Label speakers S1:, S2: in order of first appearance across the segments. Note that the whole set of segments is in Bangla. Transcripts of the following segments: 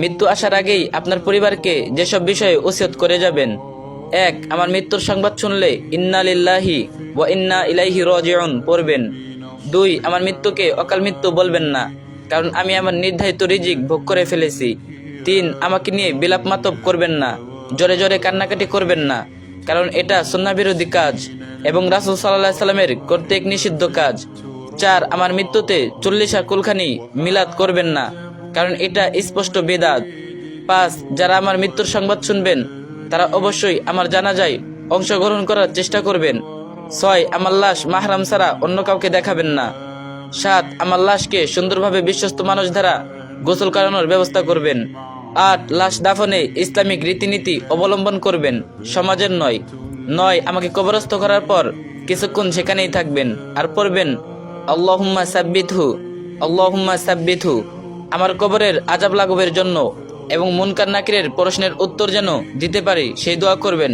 S1: মৃত্যু আসার আগেই আপনার পরিবারকে যেসব বিষয়ে ওসিয়ত করে যাবেন। 1. আমার মৃত্যুর সংবাদ শুনলে ইন্না লিল্লাহি ওয়া ইন্না ইলাইহি রাজিউন পড়বেন। 2. আমার মৃত্যুকে অকাল মৃত্যু বলবেন না, কারণ আমি আমার নির্ধারিত রিজিক ভোগ করে ফেলেছি। 3. আমাকে নিয়ে বিলাপ মাতব করবেন না, জোরে জোরে কান্নাকাটি করবেন না, কারণ এটা সুন্নাহ বিরোধী কাজ এবং রাসূল সাল্লাল্লাহু আলাইহি সাল্লামের কর্তৃক নিষিদ্ধ কাজ। 4. আমার মৃত্যুতে 40 কুলখানি মিলাদ করবেন না, কারণ এটা স্পষ্ট বিদআত। 5. যারা আমার মৃত্যুর সংবাদ শুনবেন তারা অবশ্যই আমার জানাজায় অংশগ্রহণ করার চেষ্টা করবেন। 6. আমার লাশ মাহরাম ছাড়া অন্য কাউকে দেখাবেন না। 7. আমার লাশকে সুন্দরভাবে বিশ্বস্ত মানুষ দ্বারা গোসল করানোর ব্যবস্থা করবেন। 8. লাশ দাফনে ইসলামিক রীতিনীতি অবলম্বন করবেন, সমাজের নয়। 9. আমাকে কবরস্থ করার পর কিছুক্ষণ সেখানেই থাকবেন আর পড়বেন আল্লাহুম্মা সাব্বিতহু, আল্লাহুম্মা সাব্বিতহু। আমার কবরের আযাব লাঘবের জন্য এবং মুনকার নাকিরের প্রশ্নের উত্তর যেন দিতে পারি সেই দোয়া করবেন,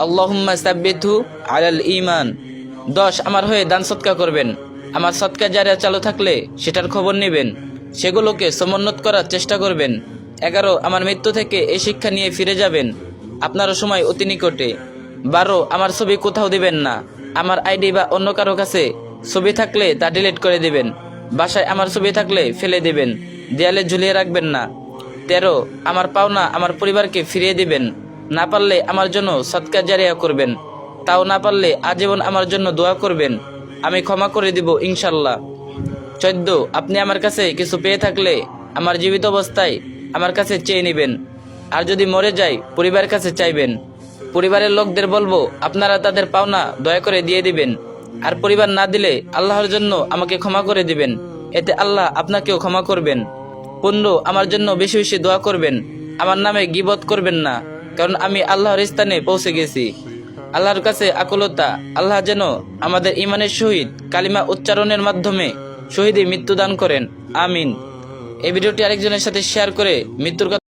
S1: আল্লাহুম্মা সাব্বিতহু আলাল ঈমান। 10. আমার হয়ে দান সদকা করবেন। আমার সদকা জারিয়া চালু থাকলে সেটার খবর নেবেন, সেগুলোকে সমুন্নত করার চেষ্টা করবেন। 11. আমার মৃত্যু থেকে এই শিক্ষা নিয়ে ফিরে যাবেন, আপনারও সময় অতি নিকটে। 12. আমার ছবি কোথাও দিবেন না, আমার আইডি বা অন্য কারো কাছে ছবি থাকলে তা ডিলিট করে দিবেন। বাসায় আমার ছবি থাকলে ফেলে দিবেন, দেয়ালে ঝুলিয়ে রাখবেন না। 13. আমার পাওনা আমার পরিবারকে ফিরিয়ে দিবেন, না পারলে আমার জন্য সদকা জারিয়া করবেন, তাও না পারলে আজীবন আমার জন্য দোয়া করবেন, আমি ক্ষমা করে দিব ইনশাল্লাহ। 14. আপনি আমার কাছে কিছু পেয়ে থাকলে আমার জীবিত অবস্থায় আমার কাছে চেয়ে নেবেন, আর যদি মরে যাই পরিবারের কাছে চাইবেন। পরিবারের লোকদের বলবো আপনারা তাদের পাওনা দয়া করে দিয়ে দিবেন, আর পরিবার না দিলে আল্লাহর জন্য আমাকে ক্ষমা করে দিবেন, এতে আল্লাহ আপনাকেও ক্ষমা করবেন। 15. আমার জন্য বেশি বেশি দোয়া করবেন, আমার নামে গীবত করবেন না, কারণ আমি আল্লাহর স্থানে পৌঁছে গেছি। আল্লাহর কাছে আকুলতা, আল্লাহ যেন আমাদের ইমানের সহিত কালিমা উচ্চারণের মাধ্যমে শহীদে মৃত্যু দান করেন, আমিন। এই ভিডিওটি আরেকজনের সাথে শেয়ার করে মৃত্যুর কথা